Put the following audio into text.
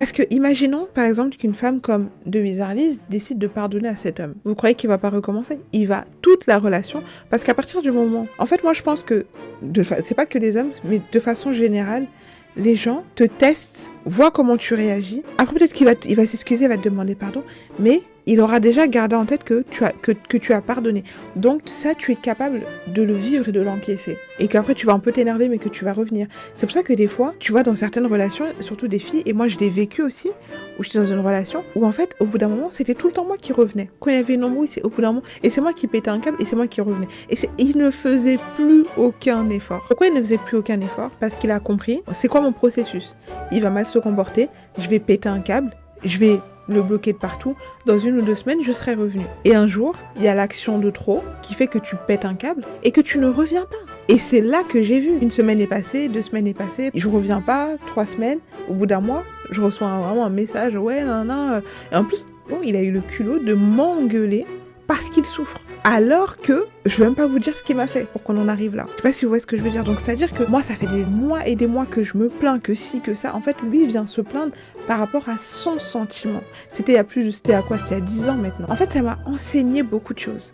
Parce que imaginons par exemple qu'une femme comme Devise Arliss décide de pardonner à cet homme. Vous croyez qu'il va pas recommencer? Il va toute la relation, parce qu'à partir du moment... En fait, moi je pense que, c'est pas que les hommes, mais de façon générale, les gens te testent, voient comment tu réagis. Après peut-être il va s'excuser, il va te demander pardon, mais il aura déjà gardé en tête que tu as pardonné. Donc ça, tu es capable de le vivre et de l'encaisser. Et qu'après, tu vas un peu t'énerver, mais que tu vas revenir. C'est pour ça que des fois, tu vois, dans certaines relations, surtout des filles, et moi je l'ai vécu aussi, où j'étais dans une relation, où en fait, au bout d'un moment, c'était tout le temps moi qui revenais. Quand il y avait une embrouille, c'est au bout d'un moment, et c'est moi qui pétais un câble, et c'est moi qui revenais. Il ne faisait plus aucun effort. Pourquoi il ne faisait plus aucun effort? Parce qu'il a compris, c'est quoi mon processus? Il va mal se comporter, je vais péter un câble, je vais le bloquer de partout, dans 1 ou 2 semaines, je serai revenu. Et un jour, il y a l'action de trop qui fait que tu pètes un câble et que tu ne reviens pas. Et c'est là que j'ai vu. 1 semaine est passée, 2 semaines est passée, je reviens pas, 3 semaines, au bout d'un mois, je reçois vraiment un message, ouais, nan, nan. Et en plus, bon, il a eu le culot de m'engueuler parce qu'il souffre. Alors que, je vais même pas vous dire ce qu'il m'a fait pour qu'on en arrive là. Je sais pas si vous voyez ce que je veux dire. Donc c'est-à-dire que moi, ça fait des mois et des mois que je me plains, que si, que ça. En fait, lui vient se plaindre par rapport à son sentiment. C'était à quoi? C'était à 10 ans maintenant. En fait, ça m'a enseigné beaucoup de choses.